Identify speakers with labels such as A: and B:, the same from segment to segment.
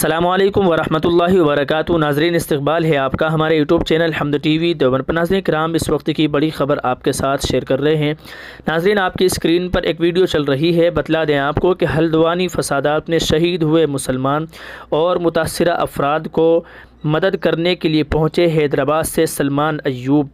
A: السلام علیکم ورحمۃ اللہ وبرکاتہ۔ ناظرین، استقبال ہے آپ کا ہمارے یوٹیوب چینل حمد ٹی وی دیوبند پر۔ ناظرین کرام، اس وقت کی بڑی خبر آپ کے ساتھ شیئر کر رہے ہیں۔ ناظرین، آپ کی اسکرین پر ایک ویڈیو چل رہی ہے۔ بتلا دیں آپ کو کہ ہلدوانی فسادات میں شہید ہوئے مسلمان اور متاثرہ افراد کو مدد کرنے کے لیے پہنچے حیدرآباد سے سلمان ایوب۔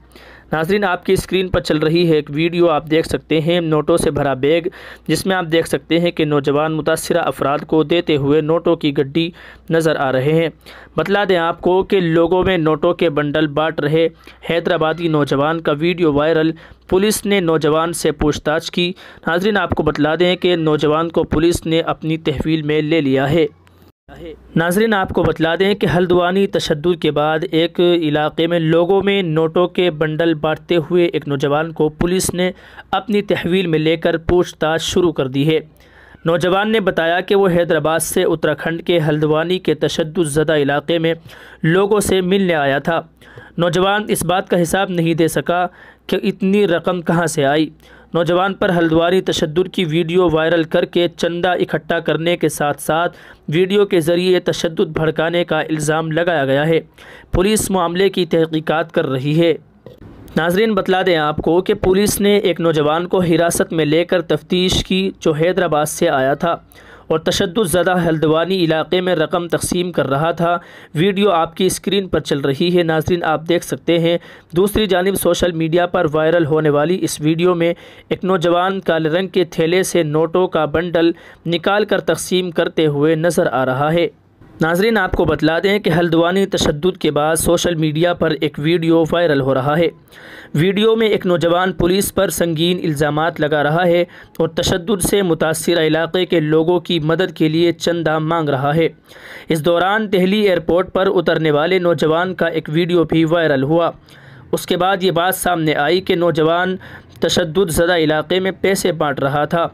A: ناظرین، آپ کی اسکرین پر چل رہی ہے ایک ویڈیو، آپ دیکھ سکتے ہیں نوٹوں سے بھرا بیگ، جس میں آپ دیکھ سکتے ہیں کہ نوجوان متاثرہ افراد کو دیتے ہوئے نوٹوں کی گڈی نظر آ رہے ہیں۔ بتلا دیں آپ کو کہ لوگوں میں نوٹوں کے بنڈل بانٹ رہے حیدرآبادی نوجوان کا ویڈیو وائرل۔ پولیس نے نوجوان سے پوچھ تاچھ کی۔ ناظرین، آپ کو بتلا دیں کہ نوجوان کو پولیس نے اپنی تحویل میں لے لیا ہے۔ ناظرین، آپ کو بتلا دیں کہ ہلدوانی تشدد کے بعد ایک علاقے میں لوگوں میں نوٹوں کے بنڈل بانٹتے ہوئے ایک نوجوان کو پولیس نے اپنی تحویل میں لے کر پوچھ تاچھ شروع کر دی ہے۔ نوجوان نے بتایا کہ وہ حیدرآباد سے اتراکھنڈ کے ہلدوانی کے تشدد زدہ علاقے میں لوگوں سے ملنے آیا تھا۔ نوجوان اس بات کا حساب نہیں دے سکا کہ اتنی رقم کہاں سے آئی۔ نوجوان پر ہلدوانی تشدد کی ویڈیو وائرل کر کے چندہ اکٹھا کرنے کے ساتھ ساتھ ویڈیو کے ذریعے تشدد بھڑکانے کا الزام لگایا گیا ہے۔ پولیس معاملے کی تحقیقات کر رہی ہے۔ ناظرین، بتلا دیں آپ کو کہ پولیس نے ایک نوجوان کو حراست میں لے کر تفتیش کی جو حیدرآباد سے آیا تھا اور تشدد زدہ ہلدوانی علاقے میں رقم تقسیم کر رہا تھا۔ ویڈیو آپ کی اسکرین پر چل رہی ہے۔ ناظرین، آپ دیکھ سکتے ہیں دوسری جانب سوشل میڈیا پر وائرل ہونے والی اس ویڈیو میں ایک نوجوان کالے رنگ کے تھیلے سے نوٹوں کا بنڈل نکال کر تقسیم کرتے ہوئے نظر آ رہا ہے۔ ناظرین، آپ کو بتلا دیں کہ ہلدوانی تشدد کے بعد سوشل میڈیا پر ایک ویڈیو وائرل ہو رہا ہے۔ ویڈیو میں ایک نوجوان پولیس پر سنگین الزامات لگا رہا ہے اور تشدد سے متاثرہ علاقے کے لوگوں کی مدد کے لیے چندہ مانگ رہا ہے۔ اس دوران دہلی ایئرپورٹ پر اترنے والے نوجوان کا ایک ویڈیو بھی وائرل ہوا۔ اس کے بعد یہ بات سامنے آئی کہ نوجوان تشدد زدہ علاقے میں پیسے بانٹ رہا تھا۔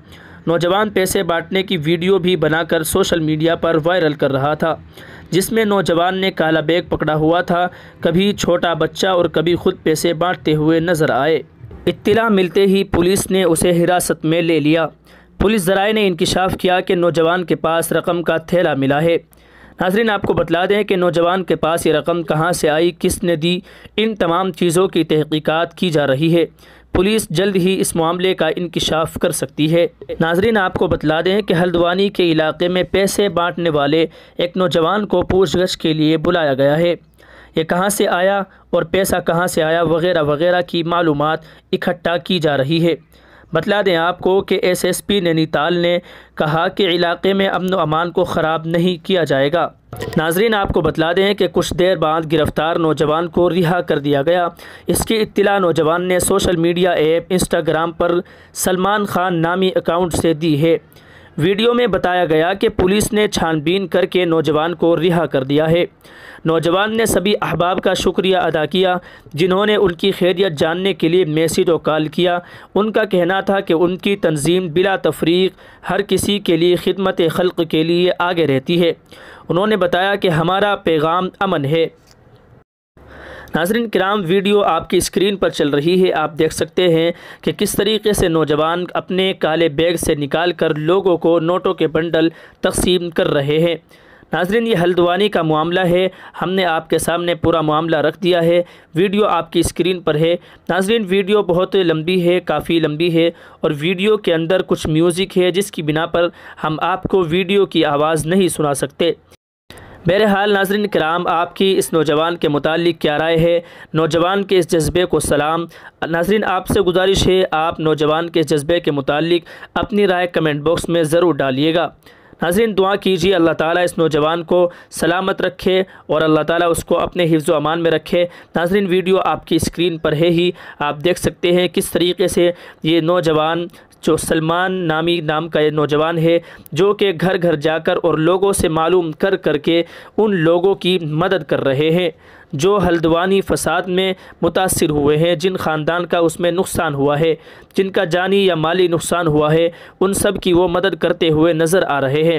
A: نوجوان پیسے بانٹنے کی ویڈیو بھی بنا کر سوشل میڈیا پر وائرل کر رہا تھا، جس میں نوجوان نے کالا بیگ پکڑا ہوا تھا، کبھی چھوٹا بچہ اور کبھی خود پیسے بانٹتے ہوئے نظر آئے۔ اطلاع ملتے ہی پولیس نے اسے حراست میں لے لیا۔ پولیس ذرائع نے انکشاف کیا کہ نوجوان کے پاس رقم کا تھیلا ملا ہے۔ ناظرین، آپ کو بتلا دیں کہ نوجوان کے پاس یہ رقم کہاں سے آئی، کس نے دی، ان تمام چیزوں کی تحقیقات کی جا رہی ہے۔ پولیس جلد ہی اس معاملے کا انکشاف کر سکتی ہے۔ ناظرین، آپ کو بتلا دیں کہ ہلدوانی کے علاقے میں پیسے بانٹنے والے ایک نوجوان کو پوچھ گچھ کے لیے بلایا گیا ہے۔ یہ کہاں سے آیا اور پیسہ کہاں سے آیا وغیرہ وغیرہ کی معلومات اکٹھا کی جا رہی ہے۔ بتلا دیں آپ کو کہ S S P Naini Tal نے کہا کہ علاقے میں امن و امان کو خراب نہیں کیا جائے گا۔ ناظرین، آپ کو بتلا دیں کہ کچھ دیر بعد گرفتار نوجوان کو رہا کر دیا گیا۔ اس کی اطلاع نوجوان نے سوشل میڈیا ایپ انسٹاگرام پر سلمان خان نامی اکاؤنٹ سے دی ہے۔ ویڈیو میں بتایا گیا کہ پولیس نے چھان بین کر کے نوجوان کو رہا کر دیا ہے۔ نوجوان نے سبھی احباب کا شکریہ ادا کیا جنہوں نے ان کی خیریت جاننے کے لیے میسیج و کال کیا۔ ان کا کہنا تھا کہ ان کی تنظیم بلا تفریق ہر کسی کے لیے خدمت خلق کے لیے آگے رہتی ہے۔ انہوں نے بتایا کہ ہمارا پیغام امن ہے۔ ناظرین کرام، ویڈیو آپ کی اسکرین پر چل رہی ہے۔ آپ دیکھ سکتے ہیں کہ کس طریقے سے نوجوان اپنے کالے بیگ سے نکال کر لوگوں کو نوٹوں کے بنڈل تقسیم کر رہے ہیں۔ ناظرین، یہ ہلدوانی کا معاملہ ہے۔ ہم نے آپ کے سامنے پورا معاملہ رکھ دیا ہے۔ ویڈیو آپ کی اسکرین پر ہے۔ ناظرین، ویڈیو بہت لمبی ہے، کافی لمبی ہے، اور ویڈیو کے اندر کچھ میوزک ہے جس کی بنا پر ہم آپ کو ویڈیو کی آواز نہیں سنا سکتے۔ بہرحال ناظرین کرام، آپ کی اس نوجوان کے متعلق کیا رائے ہے؟ نوجوان کے اس جذبے کو سلام۔ ناظرین، آپ سے گزارش ہے آپ نوجوان کے اس جذبے کے متعلق اپنی رائے کمنٹ باکس میں ضرور ڈالیے گا۔ ناظرین، دعا کیجیے اللہ تعالیٰ اس نوجوان کو سلامت رکھے اور اللہ تعالیٰ اس کو اپنے حفظ و امان میں رکھے۔ ناظرین، ویڈیو آپ کی اسکرین پر ہے ہی، آپ دیکھ سکتے ہیں کس طریقے سے یہ نوجوان جو سلمان نام کا یہ نوجوان ہے، جو کہ گھر گھر جا کر اور لوگوں سے معلوم کر کے ان لوگوں کی مدد کر رہے ہیں جو ہلدوانی فساد میں متاثر ہوئے ہیں، جن خاندان کا اس میں نقصان ہوا ہے، جن کا جانی یا مالی نقصان ہوا ہے، ان سب کی وہ مدد کرتے ہوئے نظر آ رہے ہیں۔